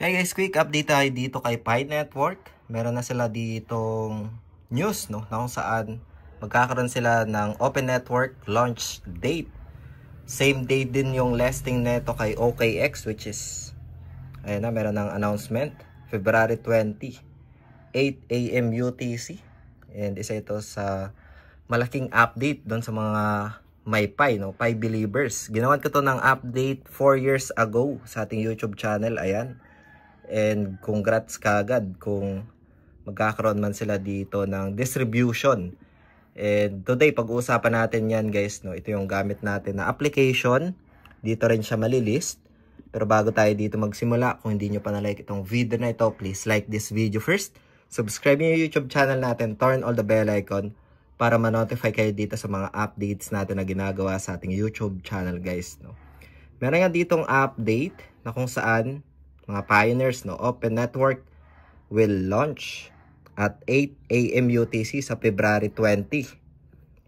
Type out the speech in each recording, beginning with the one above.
Hey guys, quick update tayo dito kay Pi Network. Meron na sila ditong news, no, na kung saan magkakaroon sila ng Open Network launch date. Same date din yung listing neto kay OKX, which is, ayan na, meron ng announcement, February 20, 8 AM UTC. And isa ito sa malaking update doon sa mga may Pi, no, Pi believers. Ginawan ko to ng update 4 years ago sa ating YouTube channel, ayan. And congrats kagad kung magkakaroon man sila dito ng distribution. And today, pag-uusapan natin yan guys, no? Ito yung gamit natin na application. Dito rin siya malilist. Pero bago tayo dito magsimula, kung hindi nyo pa na-like itong video na ito, please like this video first. Subscribe nyo yung YouTube channel natin, turn all the bell icon para ma-notify kayo dito sa mga updates natin na ginagawa sa ating YouTube channel guys, no? Meron nga ditong update na kung saan mga pioneers, no, Open Network will launch at 8 AM UTC sa February 20.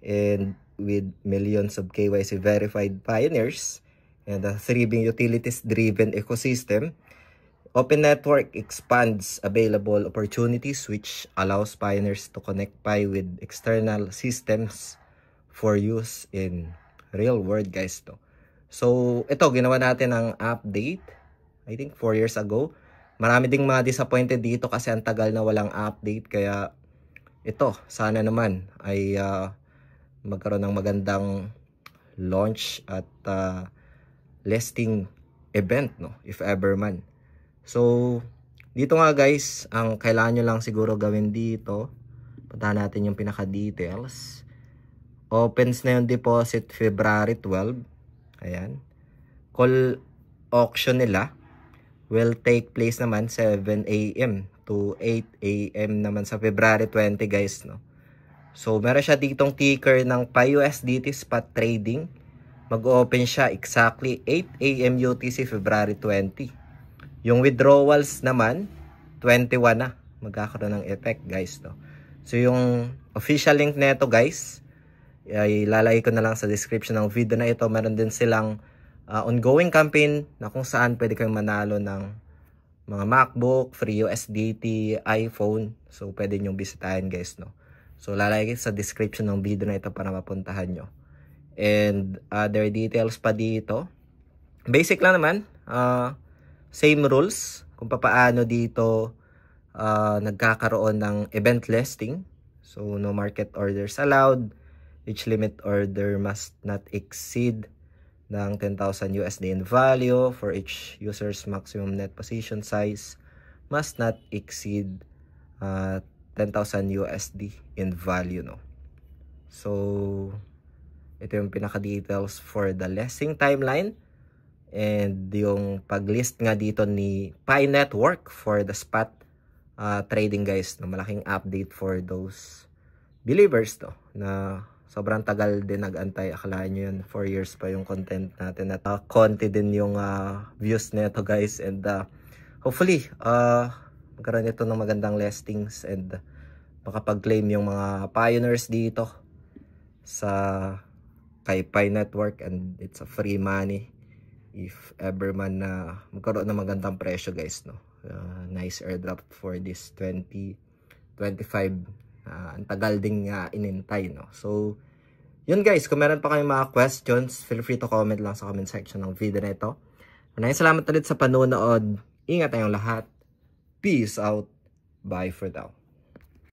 And with millions of KYC verified pioneers and a thriving utilities-driven ecosystem, Open Network expands available opportunities which allows pioneers to connect Pi with external systems for use in real world guys, no? So, ito, ginawa natin ang update I think 4 years ago. Marami ding mga disappointed dito kasi ang tagal na walang update. Kaya ito, sana naman ay magkaroon ng magandang launch at listing event, no, if ever man. So, dito nga guys, ang kailangan nyo lang siguro gawin dito, puntahan natin yung pinaka-details. Opens na yung deposit February 12. Ayan. Call auction nila will take place naman 7 AM to 8 AM naman sa February 20 guys, no. So meron siya ditong ticker ng PiUSDT spot trading. Mag-open siya exactly 8 AM UTC February 20. Yung withdrawals naman 21 na magkakaroon ng effect guys, no. So yung official link nito guys ay ilalagay ko na lang sa description ng video na ito. Meron din silang ongoing campaign na kung saan pwede kayong manalo ng mga MacBook, free USDT, iPhone. So, pwede nyong bisitahin guys, no? So, lalagay sa description ng video na ito para mapuntahan nyo. And other details pa dito. Basic lang naman. Same rules kung paano dito nagkakaroon ng event listing. So, no market orders allowed. Each limit order must not exceed ng 10,000 USD in value. For each user's maximum net position size must not exceed 10,000 USD in value, no. So ito yung pinaka-details for the listing timeline and yung pag-list nga dito ni Pi Network for the spot trading guys, no. Malaking update for those believers to na sobrang tagal din nag-antay. Akalain nyo yun, 4 years pa yung content natin at konti din yung views nito guys. And hopefully, magkaroon ito ng magandang listings and makapag-claim yung mga pioneers dito sa kay Pi Network. And it's a free money if ever man na magkaroon ng magandang presyo guys, no. Nice airdrop for this 2025. Ang tagal ding inintay, no. So yun guys, kung meron pa kayong mga questions, feel free to comment lang sa comment section ng video na ito. Maraming salamat ulit sa panonood. Ingat tayong lahat. Peace out. Bye for now.